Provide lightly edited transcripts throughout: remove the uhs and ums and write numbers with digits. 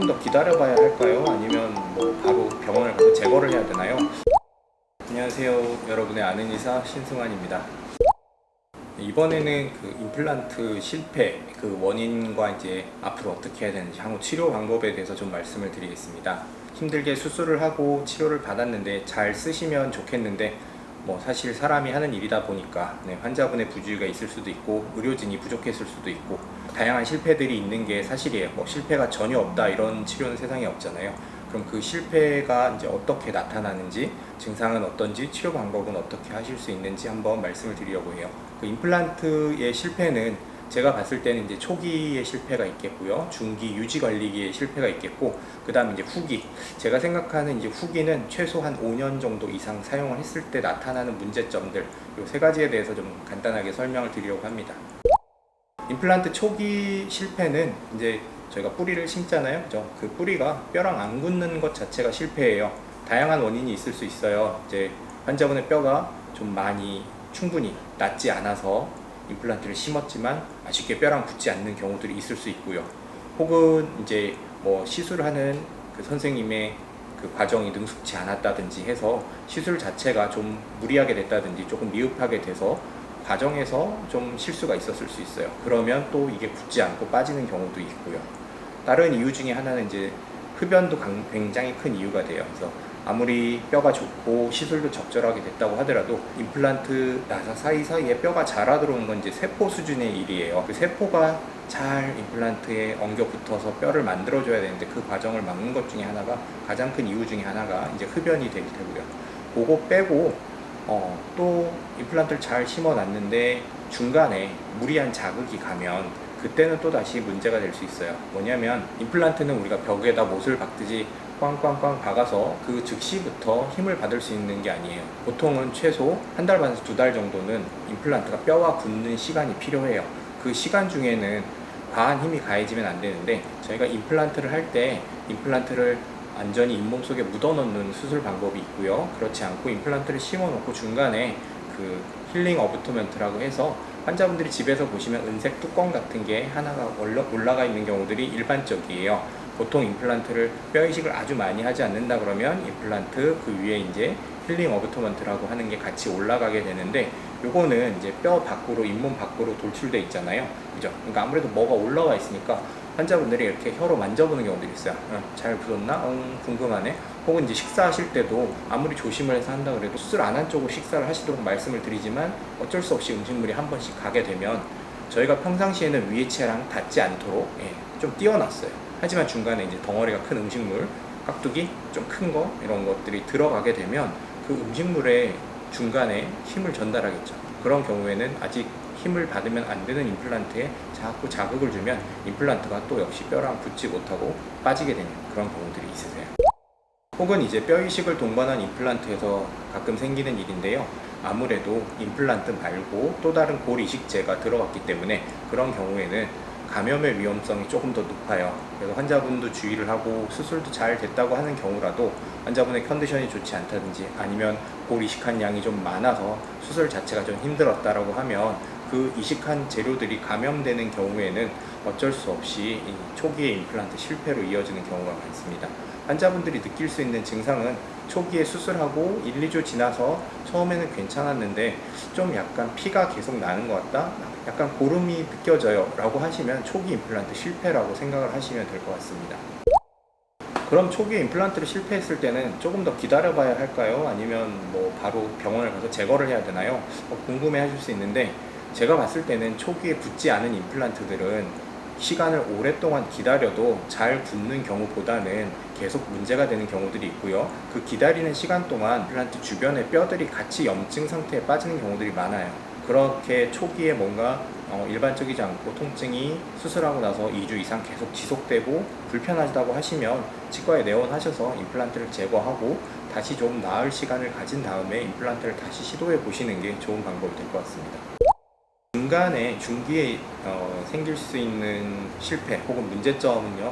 더 기다려봐야 할까요? 아니면 뭐 바로 병원을 가서 제거를 해야 되나요? 안녕하세요, 여러분의 아는 의사 신승환입니다. 이번에는 그 임플란트 실패 그 원인과 이제 앞으로 어떻게 해야 되는지 향후 치료 방법에 대해서 좀 말씀을 드리겠습니다. 힘들게 수술을 하고 치료를 받았는데 잘 쓰시면 좋겠는데 뭐 사실 사람이 하는 일이다 보니까 환자분의 부주의가 있을 수도 있고 의료진이 부족했을 수도 있고 다양한 실패들이 있는 게 사실이에요. 뭐 실패가 전혀 없다 이런 치료는 세상에 없잖아요. 그럼 그 실패가 이제 어떻게 나타나는지, 증상은 어떤지, 치료 방법은 어떻게 하실 수 있는지 한번 말씀을 드리려고 해요. 그 임플란트의 실패는 제가 봤을 때는 이제 초기의 실패가 있겠고요, 중기 유지 관리기의 실패가 있겠고, 그 다음 이제 후기. 제가 생각하는 이제 후기는 최소 한 5년 정도 이상 사용을 했을 때 나타나는 문제점들, 이 세 가지에 대해서 좀 간단하게 설명을 드리려고 합니다. 임플란트 초기 실패는 이제 저희가 뿌리를 심잖아요, 그죠? 그 뿌리가 뼈랑 안 굳는 것 자체가 실패예요. 다양한 원인이 있을 수 있어요. 이제 환자분의 뼈가 좀 많이 충분히 낫지 않아서 임플란트를 심었지만 아쉽게 뼈랑 붙지 않는 경우들이 있을 수 있고요. 혹은 이제 뭐 시술하는 그 선생님의 그 과정이 능숙치 않았다든지 해서 시술 자체가 좀 무리하게 됐다든지 조금 미흡하게 돼서 과정에서 좀 실수가 있었을 수 있어요. 그러면 또 이게 붙지 않고 빠지는 경우도 있고요. 다른 이유 중에 하나는 이제 흡연도 굉장히 큰 이유가 돼요. 그래서 아무리 뼈가 좋고 시술도 적절하게 됐다고 하더라도 임플란트 나사 사이사이에 뼈가 자라 들어오는 건 이제 세포 수준의 일이에요. 그 세포가 잘 임플란트에 엉겨 붙어서 뼈를 만들어줘야 되는데 그 과정을 막는 것 중에 하나가, 가장 큰 이유 중에 하나가 이제 흡연이 될 테고요. 그거 빼고 또 임플란트를 잘 심어놨는데 중간에 무리한 자극이 가면 그때는 또 다시 문제가 될 수 있어요. 뭐냐면 임플란트는 우리가 벽에다 못을 박듯이 꽝꽝꽝 박아서 그 즉시부터 힘을 받을 수 있는 게 아니에요. 보통은 최소 한 달 반에서 두 달 정도는 임플란트가 뼈와 붙는 시간이 필요해요. 그 시간 중에는 과한 힘이 가해지면 안 되는데, 저희가 임플란트를 할 때 임플란트를 완전히 잇몸 속에 묻어넣는 수술 방법이 있고요. 그렇지 않고 임플란트를 심어놓고 중간에 그 힐링 어부트먼트라고 해서 환자분들이 집에서 보시면 은색 뚜껑 같은 게 하나가 올라가 있는 경우들이 일반적이에요. 보통 임플란트를 뼈 이식을 아주 많이 하지 않는다 그러면 임플란트 그 위에 이제 힐링 어부트먼트라고 하는 게 같이 올라가게 되는데, 요거는 이제 뼈 밖으로, 잇몸 밖으로 돌출돼 있잖아요, 그죠? 그러니까 아무래도 뭐가 올라와 있으니까 환자분들이 이렇게 혀로 만져보는 경우들이 있어요. 잘 붙었나? 궁금하네. 혹은 이제 식사하실 때도 아무리 조심을 해서 한다 그래도 수술 안 한 쪽으로 식사를 하시도록 말씀을 드리지만 어쩔 수 없이 음식물이 한 번씩 가게 되면 저희가 평상시에는 위에 채랑 닿지 않도록 좀 띄워놨어요. 하지만 중간에 이제 덩어리가 큰 음식물, 깍두기 좀 큰 거, 이런 것들이 들어가게 되면 그 음식물의 중간에 힘을 전달하겠죠. 그런 경우에는 아직 힘을 받으면 안 되는 임플란트에 자꾸 자극을 주면 임플란트가 또 역시 뼈랑 붙지 못하고 빠지게 되는 그런 경우들이 있으세요. 혹은 이제 뼈 이식을 동반한 임플란트에서 가끔 생기는 일인데요. 아무래도 임플란트 말고 또 다른 골 이식제가 들어갔기 때문에 그런 경우에는 감염의 위험성이 조금 더 높아요. 그래서 환자분도 주의를 하고 수술도 잘 됐다고 하는 경우라도 환자분의 컨디션이 좋지 않다든지 아니면 골 이식한 양이 좀 많아서 수술 자체가 좀 힘들었다라고 하면 그 이식한 재료들이 감염되는 경우에는 어쩔 수 없이 초기의 임플란트 실패로 이어지는 경우가 많습니다. 환자분들이 느낄 수 있는 증상은 초기에 수술하고 1, 2주 지나서 처음에는 괜찮았는데 좀 약간 피가 계속 나는 것 같다, 약간 고름이 느껴져요 라고 하시면 초기 임플란트 실패라고 생각을 하시면 될 것 같습니다. 그럼 초기에 임플란트를 실패했을 때는 조금 더 기다려 봐야 할까요? 아니면 뭐 바로 병원을 가서 제거를 해야 되나요? 궁금해 하실 수 있는데, 제가 봤을 때는 초기에 붙지 않은 임플란트들은 시간을 오랫동안 기다려도 잘 붙는 경우보다는 계속 문제가 되는 경우들이 있고요. 그 기다리는 시간 동안 임플란트 주변의 뼈들이 같이 염증 상태에 빠지는 경우들이 많아요. 그렇게 초기에 뭔가 일반적이지 않고 통증이 수술하고 나서 2주 이상 계속 지속되고 불편하다고 하시면 치과에 내원하셔서 임플란트를 제거하고 다시 좀 나을 시간을 가진 다음에 임플란트를 다시 시도해 보시는 게 좋은 방법이 될 것 같습니다. 중간에 중기에 생길 수 있는 실패 혹은 문제점은요,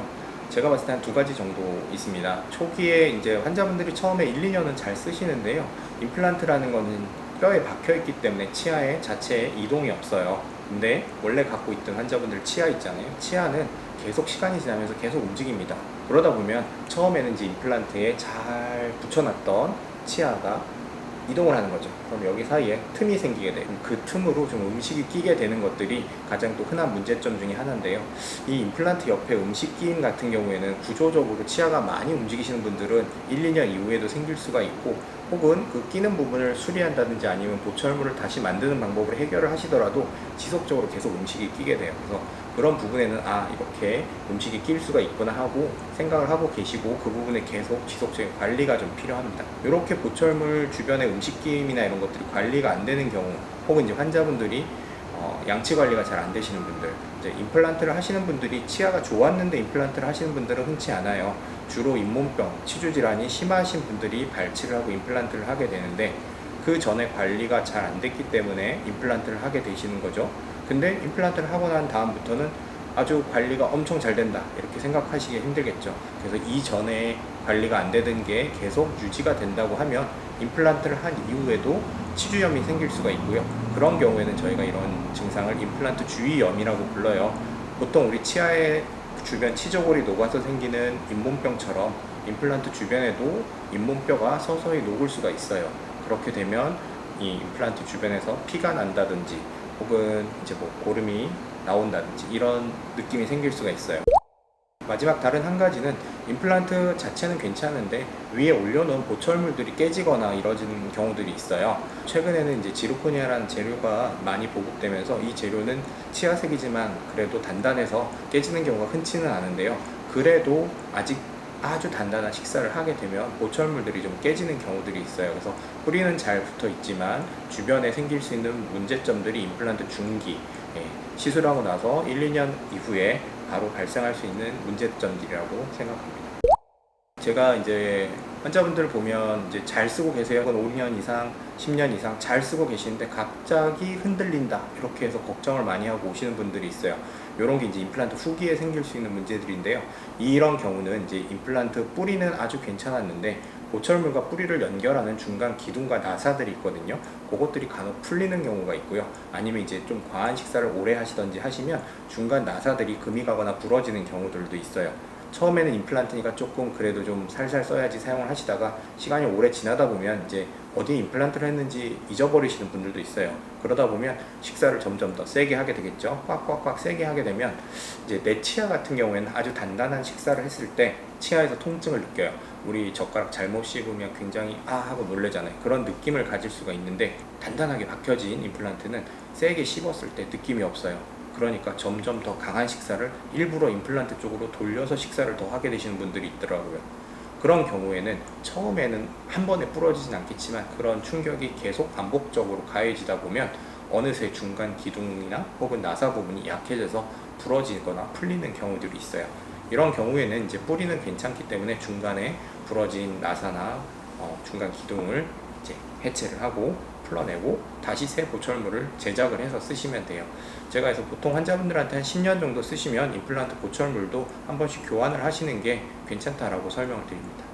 제가 봤을 때 한 두 가지 정도 있습니다. 초기에 이제 환자분들이 처음에 1, 2년은 잘 쓰시는데요, 임플란트라는 거는 뼈에 박혀 있기 때문에 치아에 자체에 이동이 없어요. 근데 원래 갖고 있던 환자분들 치아 있잖아요. 치아는 계속 시간이 지나면서 계속 움직입니다. 그러다 보면 처음에는 이제 임플란트에 잘 붙여놨던 치아가 이동을 하는 거죠. 그럼 여기 사이에 틈이 생기게 돼요. 그 틈으로 좀 음식이 끼게 되는 것들이 가장 또 흔한 문제점 중에 하나인데요. 이 임플란트 옆에 음식 끼임 같은 경우에는 구조적으로 치아가 많이 움직이시는 분들은 1, 2년 이후에도 생길 수가 있고, 혹은 그 끼는 부분을 수리한다든지 아니면 보철물을 다시 만드는 방법으로 해결을 하시더라도 지속적으로 계속 음식이 끼게 돼요. 그래서 그런 부분에는 이렇게 음식이 낄 수가 있구나 하고 생각을 하고 계시고, 그 부분에 계속 지속적인 관리가 좀 필요합니다. 이렇게 보철물 주변에 음식 끼임이나 이런 것들이 관리가 안 되는 경우, 혹은 이제 환자분들이 양치 관리가 잘 안 되시는 분들, 이제 임플란트를 하시는 분들이 치아가 좋았는데 임플란트를 하시는 분들은 흔치 않아요. 주로 잇몸병, 치주 질환이 심하신 분들이 발치를 하고 임플란트를 하게 되는데, 그 전에 관리가 잘 안 됐기 때문에 임플란트를 하게 되시는 거죠. 근데 임플란트를 하고 난 다음부터는 아주 관리가 엄청 잘 된다 이렇게 생각하시기 힘들겠죠. 그래서 이전에 관리가 안 되던 게 계속 유지가 된다고 하면 임플란트를 한 이후에도 치주염이 생길 수가 있고요. 그런 경우에는 저희가 이런 증상을 임플란트 주위염이라고 불러요. 보통 우리 치아의 주변 치조골이 녹아서 생기는 잇몸병처럼 임플란트 주변에도 잇몸뼈가 서서히 녹을 수가 있어요. 그렇게 되면 이 임플란트 주변에서 피가 난다든지, 혹은 이제 뭐 고름이 나온다든지 이런 느낌이 생길 수가 있어요. 마지막 다른 한 가지는 임플란트 자체는 괜찮은데 위에 올려놓은 보철물들이 깨지거나 이러지는 경우들이 있어요. 최근에는 이제 지르코니아라는 재료가 많이 보급되면서 이 재료는 치아색이지만 그래도 단단해서 깨지는 경우가 흔치는 않은데요. 그래도 아직 아주 단단한 식사를 하게 되면 보철물들이 좀 깨지는 경우들이 있어요. 그래서 뿌리는 잘 붙어 있지만 주변에 생길 수 있는 문제점들이 임플란트 중기, 시술하고 나서 1, 2년 이후에 바로 발생할 수 있는 문제점들이라고 생각합니다. 제가 이제 환자분들을 보면 이제 잘 쓰고 계세요. 5년 이상, 10년 이상 잘 쓰고 계시는데 갑자기 흔들린다 이렇게 해서 걱정을 많이 하고 오시는 분들이 있어요. 이런 게 이제 임플란트 후기에 생길 수 있는 문제들인데요. 이런 경우는 이제 임플란트 뿌리는 아주 괜찮았는데 보철물과 뿌리를 연결하는 중간 기둥과 나사들이 있거든요. 그것들이 간혹 풀리는 경우가 있고요. 아니면 이제 좀 과한 식사를 오래 하시던지 하시면 중간 나사들이 금이 가거나 부러지는 경우들도 있어요. 처음에는 임플란트니까 조금 그래도 좀 살살 써야지 사용을 하시다가 시간이 오래 지나다 보면 이제 어디에 임플란트를 했는지 잊어버리시는 분들도 있어요. 그러다 보면 식사를 점점 더 세게 하게 되겠죠. 꽉꽉꽉 세게 하게 되면 이제 내 치아 같은 경우에는 아주 단단한 식사를 했을 때 치아에서 통증을 느껴요. 우리 젓가락 잘못 씹으면 굉장히 하고 놀래잖아요. 그런 느낌을 가질 수가 있는데, 단단하게 박혀진 임플란트는 세게 씹었을 때 느낌이 없어요. 그러니까 점점 더 강한 식사를 일부러 임플란트 쪽으로 돌려서 식사를 더 하게 되시는 분들이 있더라고요. 그런 경우에는 처음에는 한 번에 부러지진 않겠지만 그런 충격이 계속 반복적으로 가해지다 보면 어느새 중간 기둥이나 혹은 나사 부분이 약해져서 부러지거나 풀리는 경우들이 있어요. 이런 경우에는 이제 뿌리는 괜찮기 때문에 중간에 부러진 나사나 중간 기둥을 이제 해체를 하고 풀어내고 다시 새 보철물을 제작을 해서 쓰시면 돼요. 제가 그래서 보통 환자분들한테 한 10년 정도 쓰시면 임플란트 보철물도 한 번씩 교환을 하시는 게 괜찮다라고 설명을 드립니다.